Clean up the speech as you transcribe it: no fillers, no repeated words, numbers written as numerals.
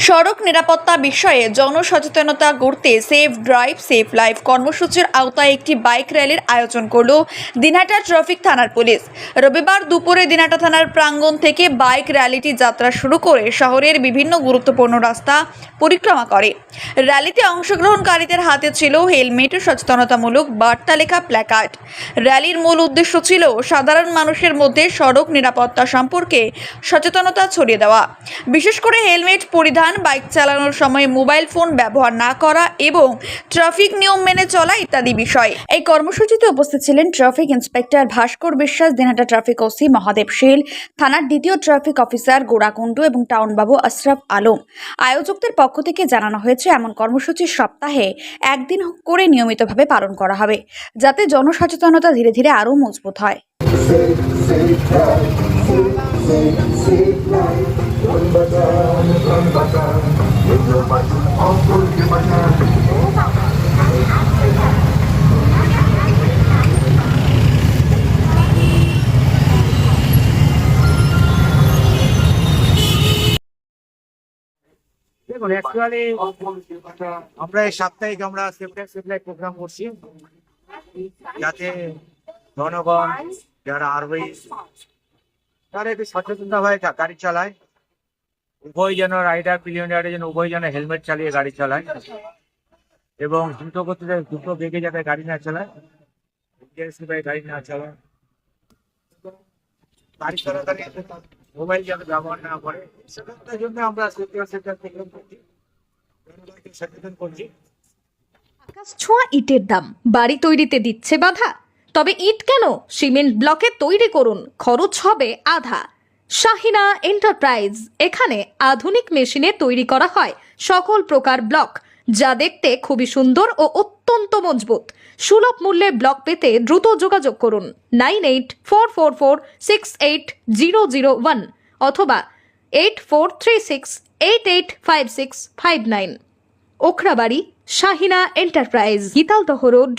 সড়ক নিরাপত্তা বিষয়ে জনসচেতনতা গড়তে সেফ ড্রাইভ সেফ লাইফ কর্মসূচির আওতায় একটি বাইক র্যালির আয়োজন করল দিনহাটা ট্রাফিক থানার পুলিশ। রবিবার দুপুরে দিনহাটা থানার প্রাঙ্গণ থেকে বাইক র্যালিটি যাত্রা শুরু করে শহরের বিভিন্ন গুরুত্বপূর্ণ রাস্তা পরিক্রমা করে। র্যালিতে অংশগ্রহণকারীদের হাতে ছিল হেলমেট ও সচেতনতামূলক বার্তা লেখা প্ল্যাকার্ড। র্যালির মূল উদ্দেশ্য ছিল সাধারণ মানুষের মধ্যে সড়ক নিরাপত্তা সম্পর্কে সচেতনতা ছড়িয়ে দেওয়া, বিশেষ করে হেলমেট পরিধান, বাইক চালানোর সময় মোবাইল ফোন ব্যবহার না করা এবং ট্রাফিক নিয়ম মেনে চলা ইত্যাদি বিষয়। এই কর্মসূচিতে উপস্থিত ছিলেন ট্রাফিক ইন্সপেক্টর ভাস্কর বিশ্বাস, দিনহাটা ট্রাফিক ওসি মহাদেব শীল, থানার দ্বিতীয় ট্রাফিক অফিসার গোড়াকুণ্ডু এবং টাউনবাবু আশরাফ আলম। আয়োজকদের পক্ষ থেকে জানানো হয়েছে, এমন কর্মসূচি সপ্তাহে একদিন করে নিয়মিতভাবে পালন করা হবে, যাতে জনসচেতনতা ধীরে ধীরে আরও মজবুত হয়। দেখুন, অ্যাকচুয়ালি আমরা এই সাপ্তাহিক আমরা সেফ লাইফ প্রোগ্রাম করছি, যাতে জনগণ যারা আরোহী তারা একটু সচেতনতা হয়ে গাড়ি চালায়। উভয় যেন রাইডার পিলিয়ন রাইডার যেন উভয় যেন হেলমেট চালিয়ে গাড়ি চালায় এবং দ্রুত গতিতে দ্রুত বেগে যাতে গাড়ি না চালায়, গাড়ি না চালায়, গাড়ি চলাকালীন মোবাইল যাতে ব্যবহার না করে, সেটার জন্য আমরা প্রোগ্রাম করছি, জনগণকে সচেতন করছি। আকাশ ছোঁয়া ইটের দাম বাড়ি তৈরিতে দিচ্ছে বাধা? তবে ইট কেন, সিমেন্ট ব্লকে তৈরি করুন, খরচ হবে আধা। শাহিনা এন্টারপ্রাইজ, এখানে আধুনিক মেশিনে তৈরি করা হয় সকল প্রকার ব্লক, যা দেখতে খুবই সুন্দর ও অত্যন্ত মজবুত। সুলভ মূল্যে ব্লক পেতে দ্রুত যোগাযোগ করুন 9844468001 অথবা 8436885659। Okhrabari, Shahina enterprise, Gitaldaha road,